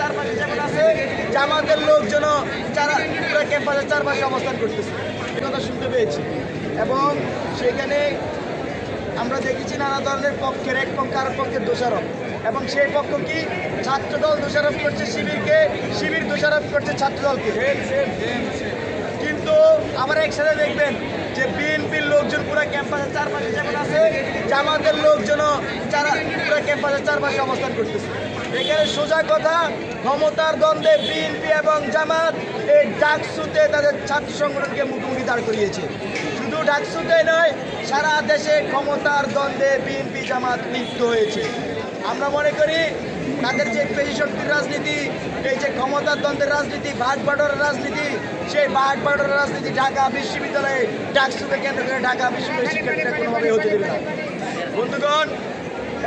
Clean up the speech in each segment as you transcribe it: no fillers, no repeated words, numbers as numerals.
চারপাশে যেমন আছে জামাতের লোকজন যারা পুরো ক্যাম্পাসের চারপাশে অবস্থান করতেছে এই কথা শুনতে পেয়েছি। এবং সেখানে আমরা দেখেছি নানা ধরনের পক্ষের এক পক্ষ আর পক্ষের দোষারোপ, এবং সেই পক্ষ কি ছাত্রদল দোষারোপ করছে শিবিরকে, শিবির দোষারোপ করছে ছাত্রদলকে। কিন্তু আবার একসাথে দেখবেন যে বিএনপির লোকজন পুরো ক্যাম্পাসের চারপাশে যেমন আছে জামাতের লোকজন যারা পুরো ক্যাম্পাসের চারপাশে অবস্থান করতেছে। এখানে সোজা কথা, ক্ষমতার দ্বন্দ্বে বিএনপি এবং জামাত এই ডাকসুতে তাদের ছাত্র সংগঠনকে মুখোমুখি দাঁড় করিয়েছে। শুধু ডাকসুতে নয়, সারা দেশে ক্ষমতার দ্বন্দ্বে বিএনপি জামাত লিপ্ত হয়েছে। আমরা মনে করি তাদের যে পেশি শক্তির রাজনীতি, এই যে ক্ষমতার দ্বন্দ্বের রাজনীতি, ভাগ বাটোয়ারার রাজনীতি, সেই ভাগ বাটোয়ারার রাজনীতি ঢাকা বিশ্ববিদ্যালয়ে ডাকসুকে কেন্দ্র করে ঢাকা বিশ্ববিদ্যালয়ের শিক্ষার্থীরা কোনোভাবে হতে দেবে না। বন্ধুগণ,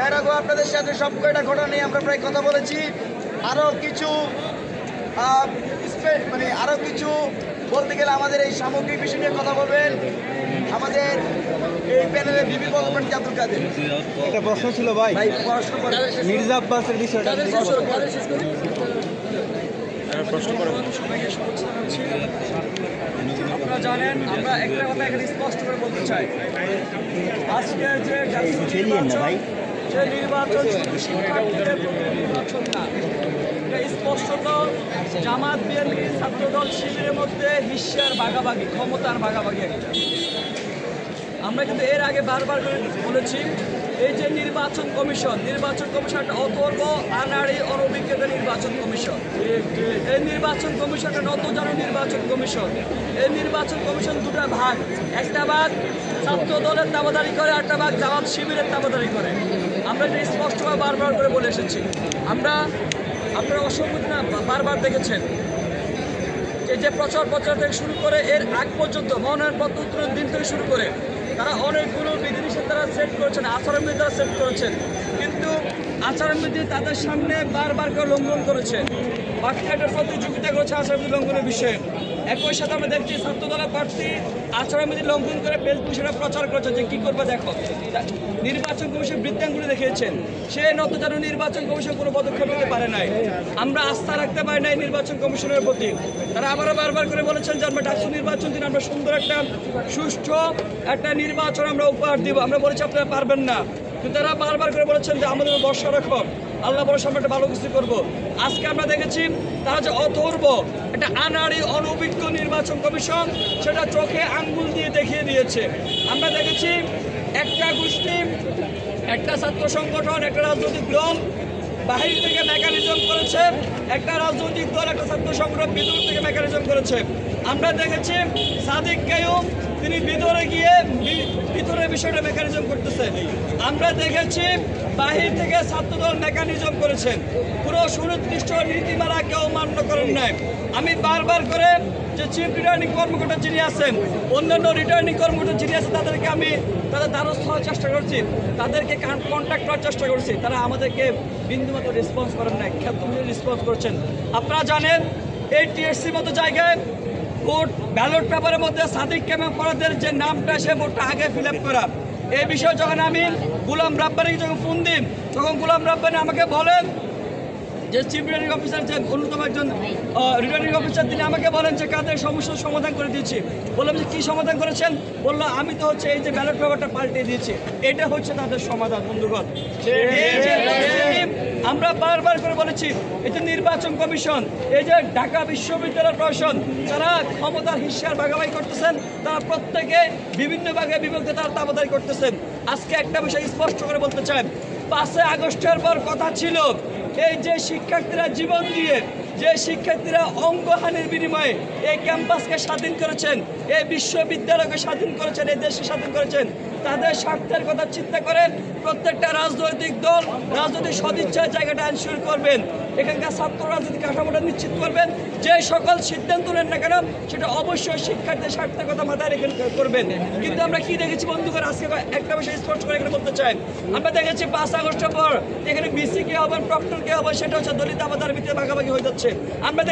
এর আগে আপনাদের সাথে সব কয়টা ঘটনা নিয়ে আমরা প্রায় কথা বলেছি। আরও কিছু আরও কিছু বলতে গেলে আমাদের এই সামগ্রিক বিষয় নিয়ে কথা বলবেন আমাদের এই প্যানেলে বিবি বলবেন আব্দুল কাদের। একটা প্রশ্ন ছিল ভাই, মির্জা আব্বাসের বিষয়টা আপনারা জানেন, আমরা একটা কথা এখানে স্পষ্ট করে বলতে চাই, আজকে যে নির্বাচন শুধু শিক্ষার্থীদের নির্বাচন না, এটা স্পষ্টত জামাত বিএনপি ছাত্রদল শিবিরের মধ্যে হিস্যার ভাগাভাগি, ক্ষমতার ভাগাভাগি একটা। আমরা কিন্তু এর আগে বারবার করে বলেছি, এই যে নির্বাচন কমিশন একটা অথর্ব আনাড়ি অনভিজ্ঞতা নির্বাচন কমিশন। এই নির্বাচন কমিশনটা নতজানু নির্বাচন কমিশন। এই নির্বাচন কমিশন দুটা ভাগ, একটা ভাগ ছাত্র দলের দাবাদারি করে, একটা ভাগ জামাত শিবিরের দাবাদারি করে। আমরা এটা স্পষ্টভাবে বারবার করে বলে এসেছি। আপনারা অসংখ্য বারবার দেখেছেন যে প্রচার থেকে শুরু করে এর আগ পর্যন্ত মনোনয়নপত্র উত্তোলনের দিন থেকে শুরু করে তারা অনেকগুলো বিধিনিষেধ তারা সেট করেছেন, আচরণবিধি তারা সেট করেছেন, কিন্তু আচরণবিধি তাদের সামনে বারবার করে লঙ্ঘন করেছে। বাকিটার প্রতিযোগিতা করেছে আচরণবিধি লঙ্ঘনের বিষয়ে। একই সাথে আমরা দেখছি ছাত্রদলের প্রার্থী আচরণবিধি লঙ্ঘন করে ফেসবুক সেটা প্রচার করেছে যে কী করবে দেখো। নির্বাচন কমিশন বৃত্তাঙ্গুলি দেখিয়েছেন, সে নতজানু নির্বাচন কমিশন কোনো পদক্ষেপ নিতে পারে নাই। আমরা আস্থা রাখতে পারি নাই নির্বাচন কমিশনের প্রতি। তারা আবারও বারবার করে বলেছেন যে আমরা ডাকসু নির্বাচন দিন আমরা সুন্দর একটা সুষ্ঠু একটা নির্বাচন আমরা উপহার দিব। আমরা বলেছি আপনারা পারবেন না, কিন্তু তারা বারবার করে বলেছেন যে আমাদের বর্ষা রাখো, আল্লাহ ভরসা আমরা একটা ভালো কিছু করবো। আজকে আমরা দেখেছি তারা যে অথর্ব একটা আনাড়ি অনভিজ্ঞ নির্বাচন কমিশন, সেটা চোখে আঙ্গুল দিয়ে দেখিয়ে দিয়েছে। আমরা দেখেছি একটা গোষ্ঠী, একটা ছাত্র সংগঠন, একটা রাজনৈতিক দল বাহির থেকে মেকানিজম করেছে, একটা রাজনৈতিক দল, একটা ছাত্র সংগঠন ভিতর থেকে মেকানিজম করেছে। আমরা দেখেছি সাদিক কাইয়ুম তিনি ভিতরে গিয়ে ভিতরের বিষয়টা মেকানিজম করতেছে। আমরা দেখেছি বাহির থেকে ছাত্রদল মেকানিজম করেছেন, পুরো সুনির্দিষ্ট নীতিমালা কেউ মান্য করেন নাই। আমি বারবার করে যে চিফ রিটার্নিং কর্মকর্তা যিনি আছেন, অন্যান্য রিটার্নিং কর্মকর্তা যিনি আছেন, তাদেরকে আমি তাদের দ্বারস্থ হওয়ার চেষ্টা করছি, তাদেরকে কন্ট্যাক্ট করার চেষ্টা করছি, তারা আমাদেরকে বিন্দুমাত্র রেসপন্স করেন নাই, ক্ষেত্রে রেসপন্স করছেন। আপনারা জানেন এই টিএসসির মতো জায়গায় ভোট ব্যালট পেপারের মধ্যে সাদিক কাইয়ুম ফরাদের যে নামটা, সে ভোটটা আগে ফিল আপ করা। এই বিষয়ে যখন আমি গোলাম রাব্বানিকে যখন ফোন দিই, তখন গোলাম রাব্বানি আমাকে বলেন যে চিফ রিটার্নিং অফিসার, যে অন্যতম একজন রিটার্নিং অফিসার, তিনি আমাকে বলেন যে কাদের সমস্যার সমাধান করে দিয়েছি। বললাম যে কী সমাধান করেছেন? বললো আমি তো হচ্ছে এই যে ব্যালট পেপারটা পাল্টে দিয়েছি, এটা হচ্ছে তাদের সমাধান। বন্ধুগণ, আমরা বারবার করে বলেছি এই যে নির্বাচন কমিশন, এই যে ঢাকা বিশ্ববিদ্যালয় প্রশাসন, তারা ক্ষমতার হিস্যার ভাগাভাগি করতেছেন, তারা প্রত্যেকে বিভিন্ন ভাগে বিভক্ত তারা দাবাদারি করতেছেন। আজকে একটা বিষয় স্পষ্ট করে বলতে চাই, 5 আগস্টের পর কথা ছিল এই যে শিক্ষার্থীরা জীবন দিয়ে, যে শিক্ষার্থীরা অঙ্গহানির বিনিময়ে এই ক্যাম্পাসকে স্বাধীন করেছেন, এই বিশ্ববিদ্যালয়কে স্বাধীন করেছেন, এই দেশকে স্বাধীন করেছেন, তাদের স্বার্থের কথা চিন্তা করে প্রত্যেকটা রাজনৈতিক দল রাজনৈতিক সদিচ্ছার জায়গাটা এনশিওর করবেন, এখানকার ছাত্র রাজনৈতিক কাঠামোটা নিশ্চিত করবেন, যে সকল সিদ্ধান্ত নেন না কেন সেটা অবশ্যই শিক্ষার্থীর স্বার্থের কথা মাথায় রেখে করবেন। কিন্তু আমরা কি দেখেছি বন্ধুগণ, আজকে একটা বিষয় স্পষ্ট করে এখানে বলতে চাই, আমরা দেখেছি 5 আগস্টের পর এখানে বিসি কে হবে, প্রক্টর কে হবে, সেটা হচ্ছে দলিত আমাদের ভিতরে ভাগাভাগি হয়ে যাচ্ছে। আমরা